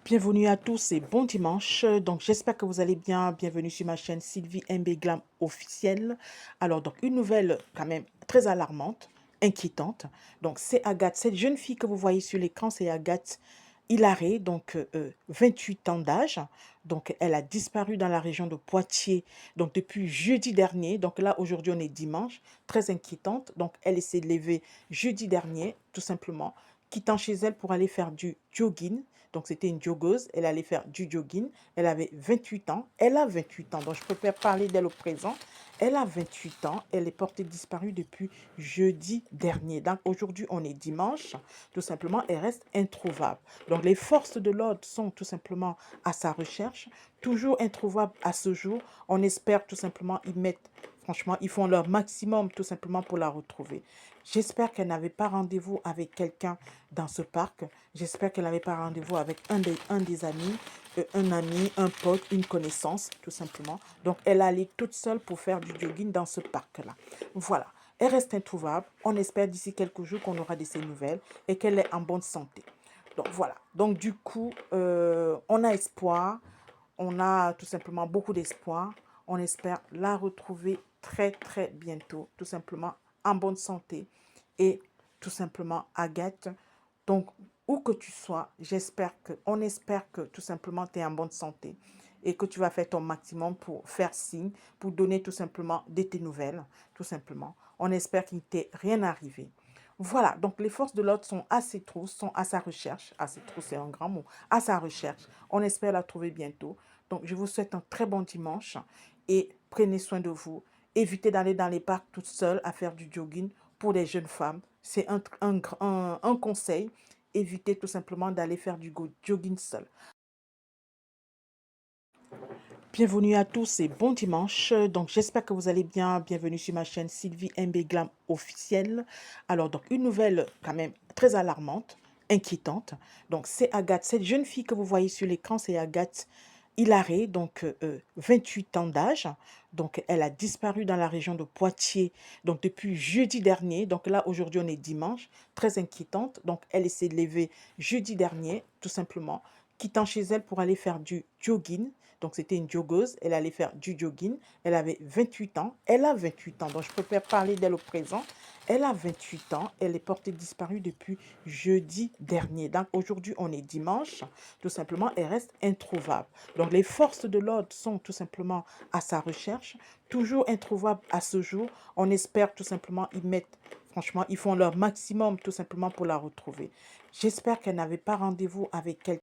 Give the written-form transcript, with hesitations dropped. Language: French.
Bienvenue à tous et bon dimanche. Donc, j'espère que vous allez bien. Bienvenue sur ma chaîne Sylvie MB Glam officielle. Alors, donc, une nouvelle quand même très alarmante, inquiétante. Donc, c'est Agathe, cette jeune fille que vous voyez sur l'écran, c'est Agathe Hilaré, donc 28 ans d'âge. Donc, elle a disparu dans la région de Poitiers, donc depuis jeudi dernier. Donc là, aujourd'hui, on est dimanche, très inquiétante. Donc, elle s'est levée jeudi dernier, tout simplement, quittant chez elle pour aller faire du jogging. Donc, c'était une joggeuse. Elle allait faire du jogging. Elle avait 28 ans. Elle a 28 ans. Donc, je préfère parler d'elle au présent. Elle a 28 ans. Elle est portée disparue depuis jeudi dernier. Donc, aujourd'hui, on est dimanche. Tout simplement, elle reste introuvable. Donc, les forces de l'ordre sont tout simplement à sa recherche. Toujours introuvable à ce jour. On espère tout simplement y mettre. Franchement, ils font leur maximum tout simplement pour la retrouver. J'espère qu'elle n'avait pas rendez-vous avec quelqu'un dans ce parc. J'espère qu'elle n'avait pas rendez-vous avec un des amis, un ami, un pote, une connaissance, tout simplement. Donc, elle allait toute seule pour faire du jogging dans ce parc-là. Voilà. Elle reste introuvable. On espère d'ici quelques jours qu'on aura de ses nouvelles et qu'elle est en bonne santé. Donc, voilà. Donc, du coup, on a espoir. On a tout simplement beaucoup d'espoir. On espère la retrouver très, très bientôt. Tout simplement en bonne santé. Et tout simplement, Agathe, donc, où que tu sois, on espère que tout simplement tu es en bonne santé et que tu vas faire ton maximum pour faire signe, pour donner tout simplement de tes nouvelles, tout simplement. On espère qu'il ne t'est rien arrivé. Voilà, donc les forces de l'ordre sont à ses trousses, sont à sa recherche. À ses trousses, c'est un grand mot. À sa recherche. On espère la trouver bientôt. Donc, je vous souhaite un très bon dimanche et prenez soin de vous. Évitez d'aller dans les parcs toute seule à faire du jogging pour les jeunes femmes. C'est un conseil. Évitez tout simplement d'aller faire du jogging seul. Bienvenue à tous et bon dimanche. Donc, j'espère que vous allez bien. Bienvenue sur ma chaîne Sylvie MB Glam officielle. Alors, donc, une nouvelle quand même très alarmante, inquiétante. Donc, c'est Agathe, cette jeune fille que vous voyez sur l'écran, c'est Agathe Hilaré, donc 28 ans d'âge. Donc, elle a disparu dans la région de Poitiers, donc depuis jeudi dernier. Donc là, aujourd'hui, on est dimanche, très inquiétante. Donc, elle s'est levée jeudi dernier, tout simplement, quittant chez elle pour aller faire du jogging. Donc, c'était une joggeuse. Elle allait faire du jogging. Elle avait 28 ans. Elle a 28 ans. Donc, je préfère parler d'elle au présent. Elle a 28 ans. Elle est portée disparue depuis jeudi dernier. Donc, aujourd'hui, on est dimanche. Tout simplement, elle reste introuvable. Donc, les forces de l'ordre sont tout simplement à sa recherche. Toujours introuvable à ce jour. On espère tout simplement y mettre. Franchement, ils font leur maximum tout simplement pour la retrouver. J'espère qu'elle n'avait pas rendez-vous avec quelqu'un